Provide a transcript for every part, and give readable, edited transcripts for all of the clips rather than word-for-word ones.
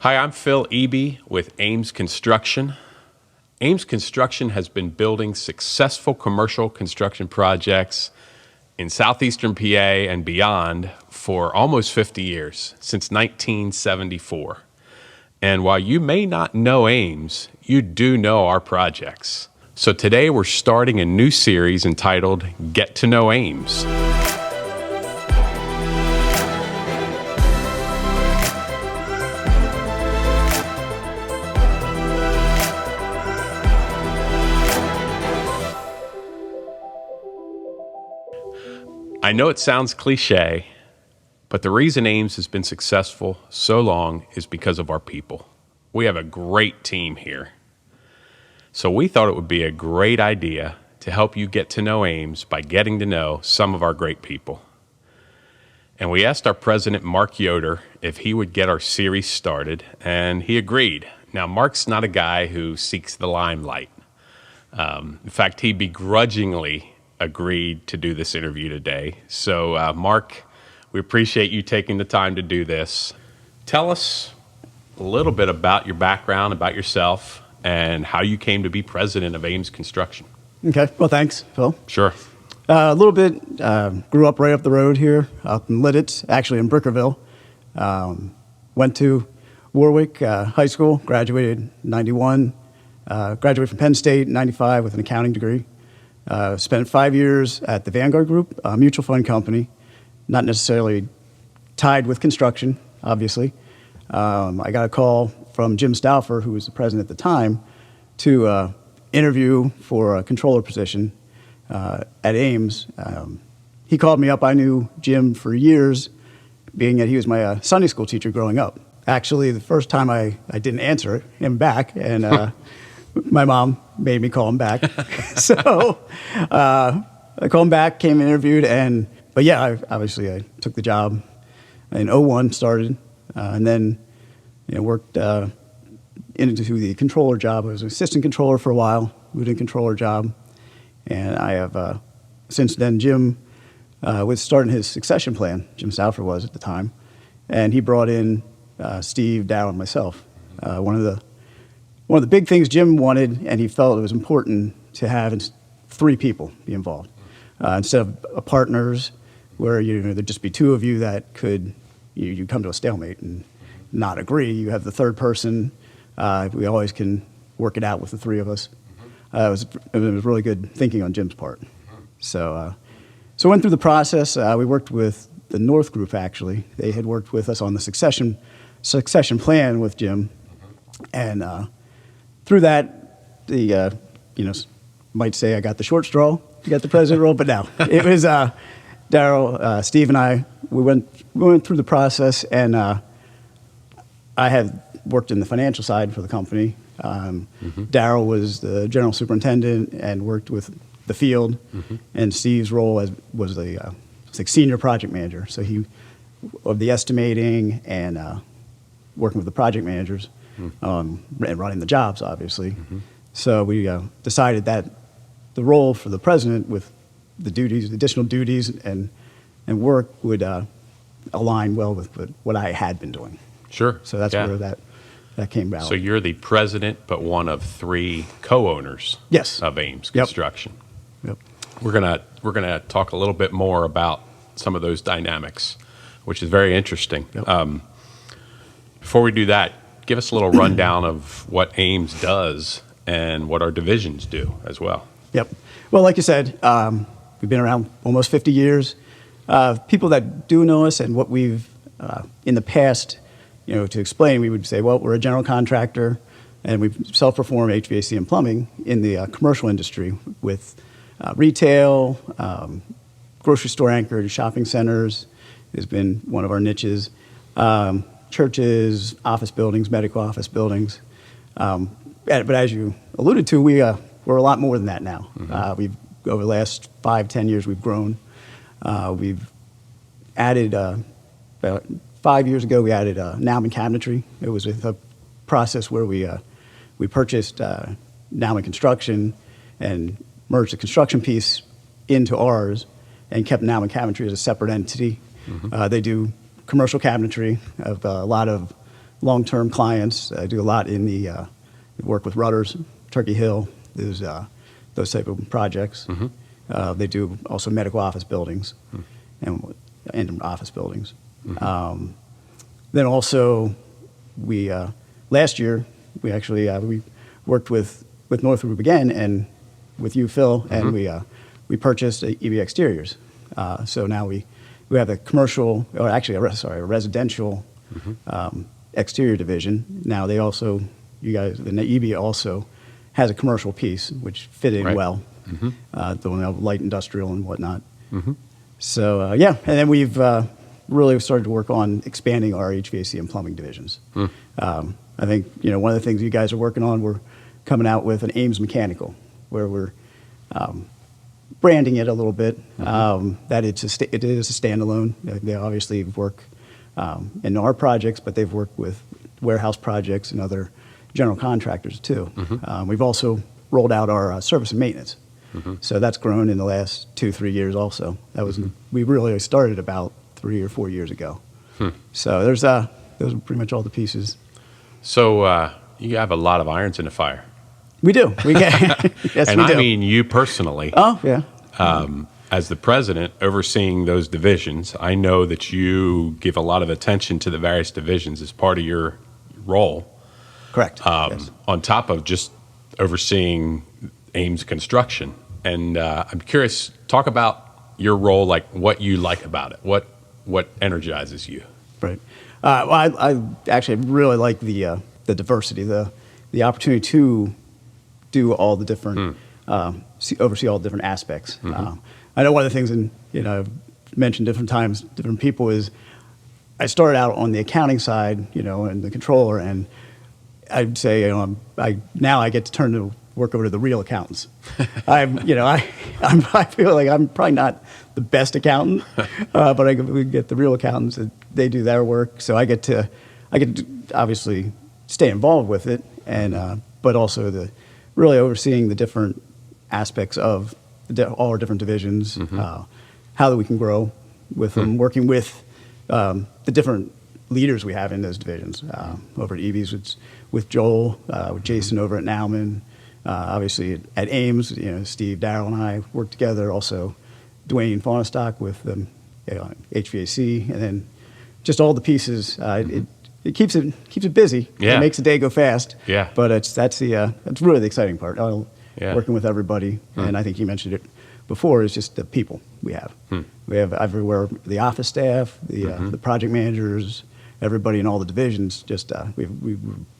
Hi, I'm Phil Eby with Ames Construction. Ames Construction has been building successful commercial construction projects in southeastern PA and beyond for almost 50 years, since 1974. And while you may not know Ames, you do know our projects. So today we're starting a new series entitled Get to Know Ames. I know it sounds cliche, but the reason Ames has been successful so long is because of our people. We have a great team here. So we thought it would be a great idea to help you get to know Ames by getting to know some of our great people. And we asked our president, Mark Yoder, if he would get our series started, and he agreed. Now, Mark's not a guy who seeks the limelight. In fact, he begrudgingly agreed to do this interview today. So, Mark, we appreciate you taking the time to do this. Tell us a little bit about your background, about yourself, and how you came to be president of Ames Construction. Okay. Well, thanks, Phil. Sure. A little bit, grew up right up the road here, out in Lidditz, actually in Brickerville. Went to Warwick High School, graduated in 91, graduated from Penn State in 95 with an accounting degree. Spent 5 years at the Vanguard Group, a mutual fund company, not necessarily tied with construction, obviously. I got a call from Jim Stauffer, who was the president at the time, to interview for a controller position at Ames. He called me up. I knew Jim for years, being that he was my Sunday school teacher growing up. Actually, the first time I didn't answer him back, and my mom made me call him back. So I called him back, came and interviewed, but yeah, I took the job in 01, started, and then worked into the controller job. I was an assistant controller for a while, moved in controller job, and I have since then. Jim was starting his succession plan. Jim Stauffer was at the time, and he brought in Steve, Dow, and myself. One of the big things Jim wanted, and he felt it was important to have 3 people be involved. Instead of partners where there'd just be 2 of you that could, you come to a stalemate and not agree. You have the third person. We always can work it out with the 3 of us. It was really good thinking on Jim's part. So went through the process. We worked with the North Group, actually. They had worked with us on the succession plan with Jim. And through that, might say I got the short straw to get the president role, but no. It was Daryl, Steve, and I. We went through the process, and I had worked in the financial side for the company. Daryl was the general superintendent and worked with the field, and Steve's role was the senior project manager. So he of the estimating and working with the project managers. And running the jobs, obviously. So we decided that the role for the president with the duties, additional duties, and work would align well with what I had been doing. Sure. So that's where that came about. So you're the president, but one of 3 co-owners. Yes. Of Ames Construction. Yep. We're gonna talk a little bit more about some of those dynamics, which is very interesting. Yep. Before we do that, give us a little rundown of what Ames does and what our divisions do as well. Yep. Well, like you said, we've been around almost 50 years. People that do know us and what we've, in the past, to explain, we would say, well, we're a general contractor and we self-perform HVAC and plumbing in the commercial industry with retail, grocery store anchored shopping centers has been one of our niches. Churches, office buildings, medical office buildings. But as you alluded to, we're a lot more than that now. We've over the last 5-10 years, we've grown. We've added, about 5 years ago, we added Nauman Cabinetry. It was a process where we purchased Nauman Construction and merged the construction piece into ours and kept Nauman Cabinetry as a separate entity. They do commercial cabinetry of a lot of long-term clients. I do a lot in the work with Rudders, Turkey Hill, those type of projects. They do also medical office buildings and office buildings. Then also, we last year we actually we worked with Northrop again and with you, Phil, and we purchased EV Exteriors. So now we have a commercial, or actually a residential exterior division. Now they also, the EV also has a commercial piece, which fit in well. The light industrial and whatnot. So and then we've really started to work on expanding our HVAC and plumbing divisions. I think one of the things you guys are working on, we're coming out with an Ames Mechanical, where we're branding it a little bit. That it is a standalone. They obviously work in our projects, but they've worked with warehouse projects and other general contractors too. We've also rolled out our service and maintenance. So that's grown in the last 2-3 years also. That was we really started about 3 or 4 years ago. So those are pretty much all the pieces. So you have a lot of irons in the fire. We do. We get, yes, and we do. I mean you personally. Oh, yeah. As the president overseeing those divisions, I know that you give a lot of attention to the various divisions as part of your role. Correct. Yes. On top of just overseeing Ames construction. And I'm curious, talk about your role, like what you like about it. What energizes you? Right. Well, I actually really like the diversity, the opportunity to do all the different, oversee all the different aspects. I know one of the things, and I've mentioned different times, different people, is I started out on the accounting side, and the controller, and I'd say, now I get to turn to work over to the real accountants. I feel like I'm probably not the best accountant, but we get the real accountants. They do their work, so I get to obviously stay involved with it, and but also really overseeing the different aspects of all our different divisions, how that we can grow with them, working with the different leaders we have in those divisions. Over at EVs, with Joel, with Jason over at Nauman, obviously at Ames, Steve, Darrell, and I work together. Also, Dwayne Faunestock with HVAC, and then just all the pieces. It keeps it busy. Yeah. It makes the day go fast. Yeah. But that's really the exciting part. Working with everybody, and I think you mentioned it before, is just the people we have. We have everywhere, the office staff, the project managers, everybody in all the divisions. Just we're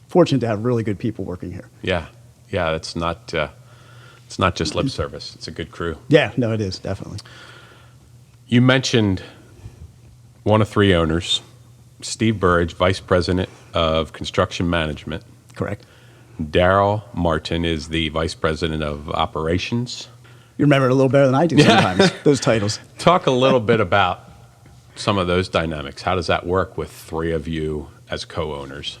fortunate to have really good people working here. Yeah. It's not just lip service. It's a good crew. Yeah, no, it is, definitely. You mentioned one of three owners, Steve Burridge, Vice President of Construction Management. Correct. Darrell Martin is the Vice President of Operations. You remember it a little better than I do sometimes, those titles. Talk a little bit about some of those dynamics. How does that work with three of you as co-owners?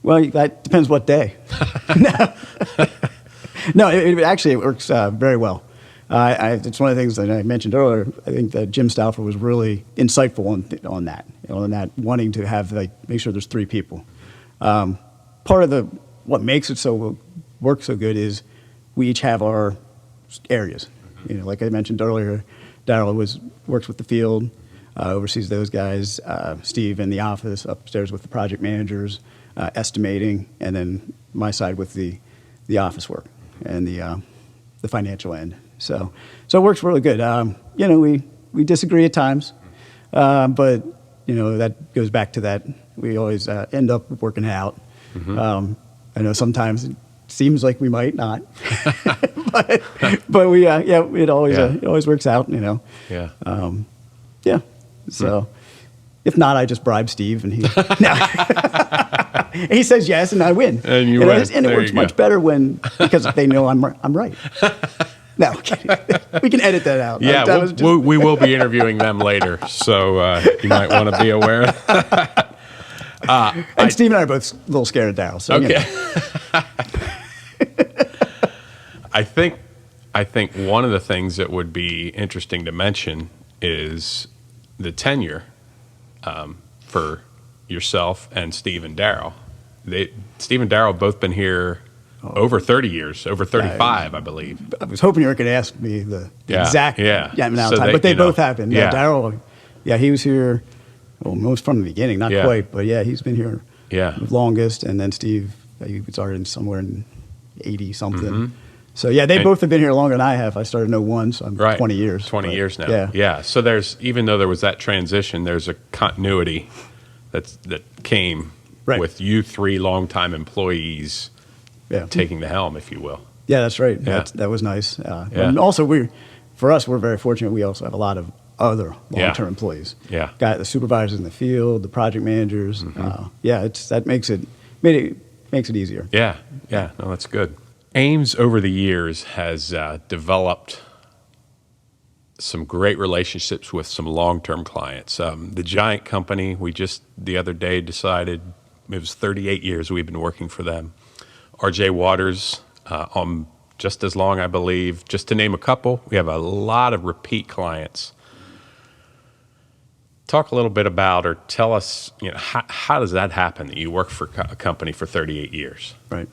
Well, that depends what day. No, it works very well. It's one of the things that I mentioned earlier. I think that Jim Stauffer was really insightful on that, wanting to have make sure there's three people. Part of what makes it work so good is we each have our areas. Like I mentioned earlier, Darrell works with the field, oversees those guys. Steve in the office, upstairs with the project managers, estimating, and then my side with the office work and the financial end. So it works really good. We disagree at times, but that goes back to that. We always end up working it out. I know sometimes it seems like we might not, but we it always works out. So if not, I just bribe Steve, and he says yes, and I win. And you win. And it works much better because they know I'm right. No, we can edit that out. Yeah, we will be interviewing them later, so you might want to be aware. And Steve and I are both a little scared of Darrell. So, okay. I think one of the things that would be interesting to mention is the tenure for yourself and Steve and Darrell. Steve and Darryl have both been here over 30 years, over 35, I believe. I was hoping you were going to ask me the exact amount of So time, but they both know, have been. Yeah. Darryl, he was here almost from the beginning, not quite, but he's been here the longest. And then Steve, he started somewhere in 80 something. Mm-hmm. So they both have been here longer than I have. I started in 01, so I'm 20 years. 20 years now. Yeah. So even though there was that transition, there's a continuity that came with you three longtime employees taking the helm, if you will. Yeah, that's right. Yeah. That was nice. And also, we're very fortunate. We also have a lot of other long-term employees. Yeah. Got the supervisors in the field, the project managers. That makes it easier. Yeah. No, that's good. Ames over the years has developed some great relationships with some long-term clients. The Giant Company, we just the other day decided it was 38 years we've been working for them. R.J. Waters, just as long, I believe. Just to name a couple, we have a lot of repeat clients. Talk a little bit about, or tell us, how does that happen that you work for a company for 38 years? Right.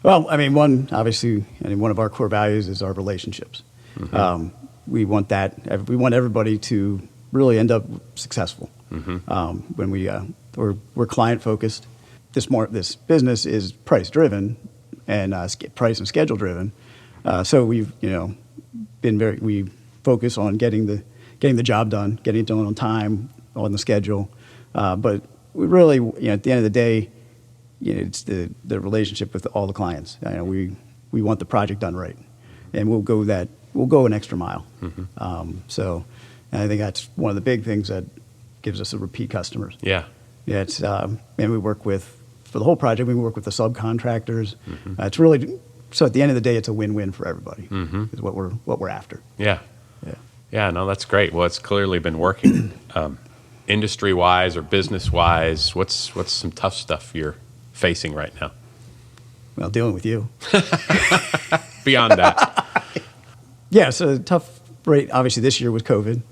Well, I mean, one of our core values is our relationships. Mm-hmm. We want that. We want everybody to really end up successful. Mm-hmm. When we're client focused. This business is price driven and price and schedule driven. So we've we focus on getting the job done, getting it done on time, on the schedule. But we really, at the end of the day, it's the relationship with all the clients. We want the project done right, and we'll go an extra mile. Mm-hmm. So I think that's one of the big things that gives us a repeat customers. Yeah. It's and we work with, for the whole project, we work with the subcontractors. Mm-hmm. It's really, so at the end of the day, it's a win-win for everybody. Mm-hmm. Is what we're after. Yeah. No, that's great. Well, it's clearly been working. Industry-wise or business-wise, what's some tough stuff you're facing right now? Well, dealing with you. Beyond that. Yeah, so tough rate, obviously this year was COVID.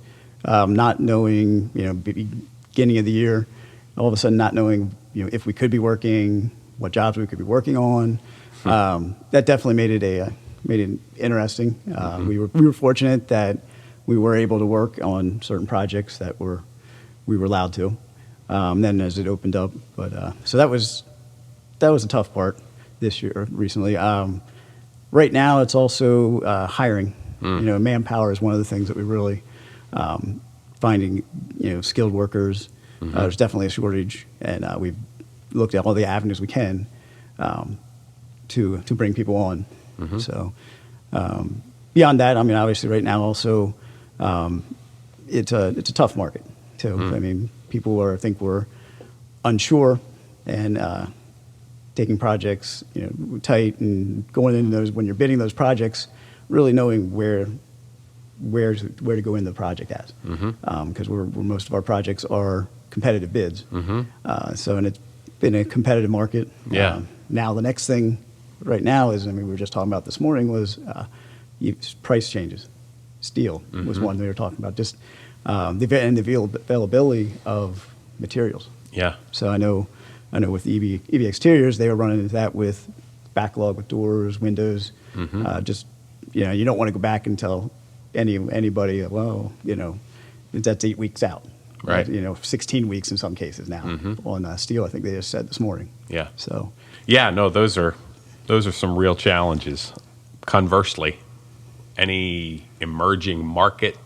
Not knowing, beginning of the year, all of a sudden not knowing, if we could be working, what jobs we could be working on. That definitely made it interesting. Mm-hmm. We were fortunate that we were able to work on certain projects that we were allowed to. Then as it opened up, but so that was a tough part this year recently. Right now, it's also hiring. Manpower is one of the things that we really finding. Skilled workers. Mm-hmm. There's definitely a shortage, and we've looked at all the avenues we can to bring people on. Mm-hmm. So beyond that, I mean, obviously, right now also it's a tough market too. Mm-hmm. I mean, people we're unsure and taking projects tight and going into those when you're bidding those projects, really knowing where to go in the project at, because most of our projects are competitive bids. Mm-hmm. And it's been a competitive market. Yeah. Now the next thing right now is, we were just talking about this morning, was price changes. Steel was one we were talking about. Just the availability of materials. Yeah. So I know with EV Exteriors, they were running into that with backlog with doors, windows. Mm-hmm. You don't want to go back and tell anybody, that's 8 weeks out. Right. 16 weeks in some cases now on steel. I think they just said this morning. Yeah. So. Yeah. No, those are some real challenges. Conversely, any emerging market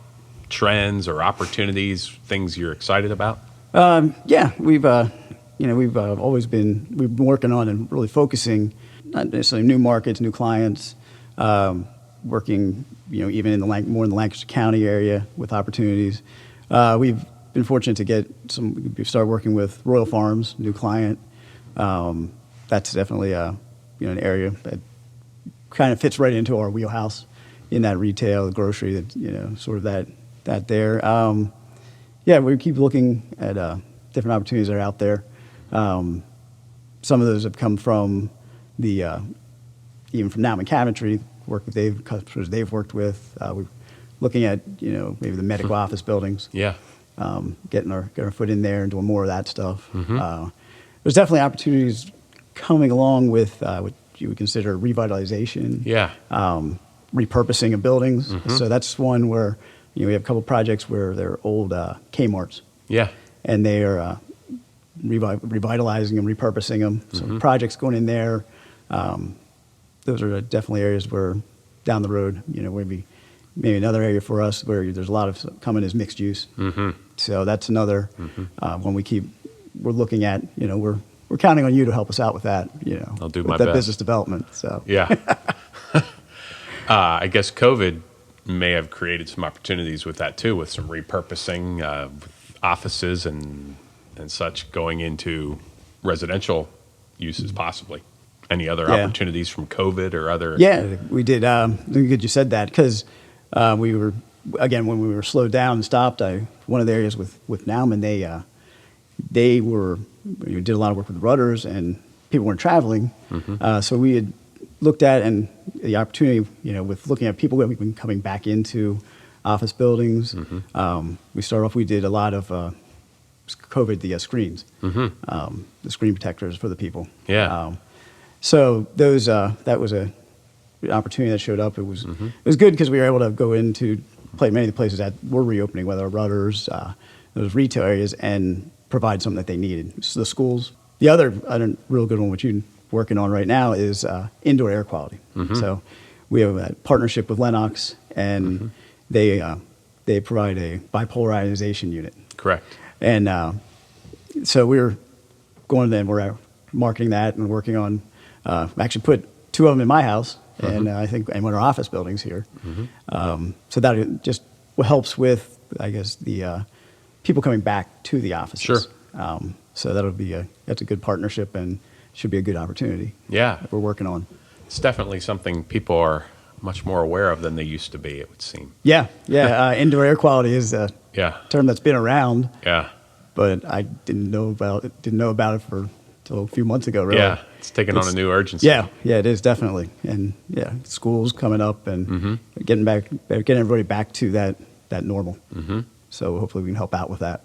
trends or opportunities, things you're excited about? Yeah, we've always been working on and really focusing, not necessarily new markets, new clients, working, even in more in the Lancaster County area with opportunities. We've been fortunate to get we've started working with Royal Farms, new client. That's definitely an area that kind of fits right into our wheelhouse in that retail, grocery, that sort of that there. Yeah, we keep looking at different opportunities that are out there. Some of those have come from even from Nauman Cabinetry, customers they've worked with. We're looking at maybe the medical office buildings. Yeah. Getting our foot in there and doing more of that stuff. Mm-hmm. There's definitely opportunities coming along with what you would consider revitalization, Yeah. repurposing of buildings. So that's one where we have a couple projects where they're old Kmart's, Yeah. and they are revitalizing and repurposing them. So projects going in there. Those are definitely areas where down the road, maybe another area for us where there's a lot of coming is mixed use. So that's another one we're looking at. We're counting on you to help us out with that. I'll do with my that best. business development. So Yeah. I guess COVID may have created some opportunities with that too, with some repurposing with offices and such going into residential uses possibly. Any other Yeah. opportunities from COVID or other? Yeah, we did. Good you said that because we were, again, when we were slowed down and stopped, one of the areas with Nauman, they did a lot of work with rudders and people weren't traveling. So we had looked at and the opportunity, with looking at people who have been coming back into office buildings. We started off, we did a lot of COVID, the screens, the screen protectors for the people. Yeah. So those that was an opportunity that showed up. It was good because we were able to go into many of the places that were reopening, whether rudders, those retail areas, and provide something that they needed. So the schools. The other real good one, which you're working on right now, is indoor air quality. So we have a partnership with Lennox, and they provide a bipolar ionization unit. Correct. And so we're going then we're marketing that and working on. Actually put 2 of them in my house, and I think in one of our office buildings here. So that just helps with, I guess, the people coming back to the offices. Sure. So that's a good partnership and should be a good opportunity. Yeah. That we're working on. It's definitely something people are much more aware of than they used to be, it would seem. Yeah. Indoor air quality is a Yeah. term that's been around, Yeah. but I didn't know about it until a few months ago. Really. Yeah. It's taken on a new urgency. Yeah, it is definitely, and schools coming up and getting everybody back to that normal. So hopefully we can help out with that.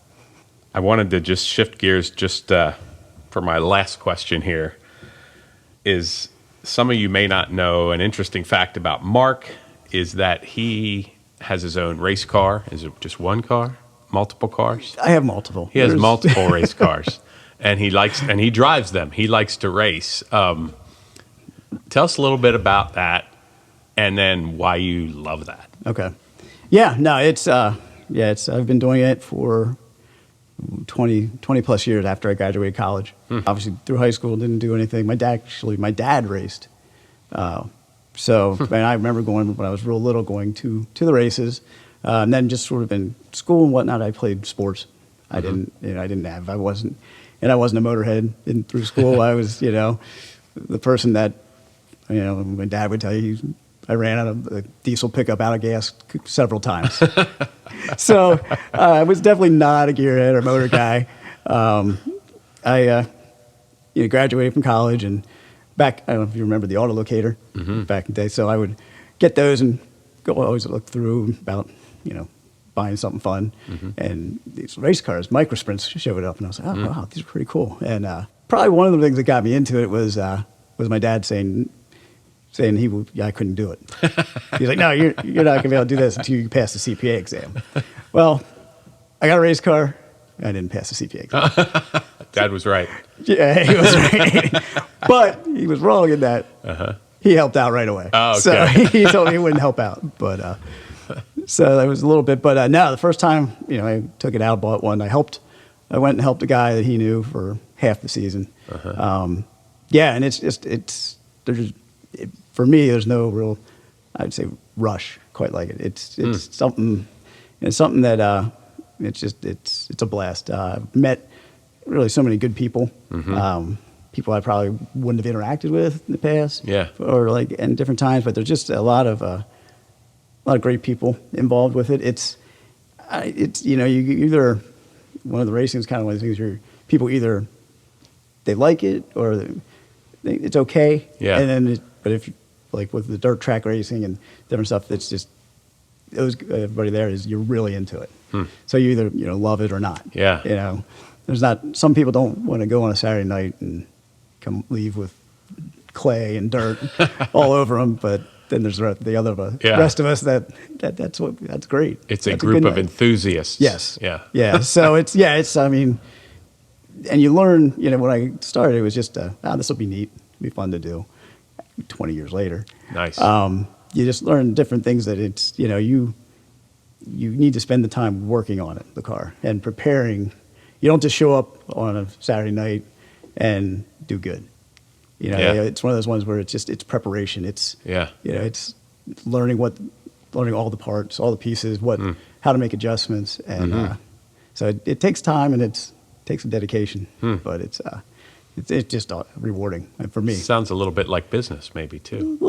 I wanted to just shift gears just for my last question here. Is some of you may not know, an interesting fact about Mark is that he has his own race car. Is it just one car? Multiple cars? I have multiple. He has multiple race cars. And he drives them. He likes to race. Tell us a little bit about that, and then why you love that. Okay. Yeah. No. It's I've been doing it for 20 plus years after I graduated college. Obviously through high school didn't do anything. My dad raced. So and I remember going when I was real little, going to the races, and then just sort of in school and whatnot. I played sports. I wasn't a motorhead through school. I was, the person that, my dad would tell you, I ran out of a diesel pickup out of gas several times. So I was definitely not a gearhead or motor guy. I graduated from college and back, I don't know if you remember the auto locator back in the day. So I would get those and always look through about, buying something fun. And these race cars, micro sprints, showed up, and I was like, oh, wow, these are pretty cool. And probably one of the things that got me into it was my dad saying I couldn't do it. He's like, no, you're not going to be able to do this until you pass the CPA exam. Well, I got a race car. I didn't pass the CPA exam. Dad was right. Yeah, he was right. But he was wrong in that. He helped out right away. Oh, okay. So he told me he wouldn't help out. But so that was a little bit. But no, the first time, I took it out, bought one. I went and helped a guy that he knew for half the season. And for me, there's no real, I'd say, rush quite like it. It's something that it's a blast. I've met really so many good people, people I probably wouldn't have interacted with in the past, or like in different times. But there's just a lot of great people involved with it. It's you either one of the racing is kind of one of the things where people either they like it or it's okay, and then but if like with the dirt track racing and different stuff, it's just everybody there is you're really into it. So you either love it or not. There's not some people don't want to go on a Saturday night and leave with clay and dirt all over them. But then there's the other Yeah. rest of us that's great. It's a That's group good of night. enthusiasts. Yes. Yeah. Yeah. So it's I mean, and you learn. When I started, it was just this will be neat, it'll be fun to do. 20 years later, Nice. You just learn different things that it's you need to spend the time working on it, the car, and preparing. You don't just show up on a Saturday night and do good. Yeah. It's one of those ones where it's preparation. It's Yeah. it's learning all the parts, all the pieces, how to make adjustments, and so it takes time and it takes some dedication, but it's just rewarding for me. Sounds a little bit like business, maybe too. A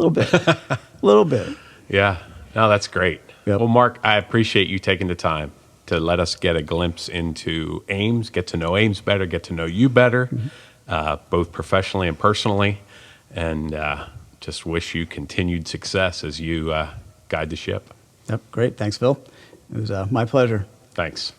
little bit. Yeah. No, that's great. Yep. Well, Mark, I appreciate you taking the time to let us get a glimpse into Ames, get to know Ames better, get to know you better, both professionally and personally, and just wish you continued success as you guide the ship. Yep, great. Thanks, Phil. It was my pleasure. Thanks.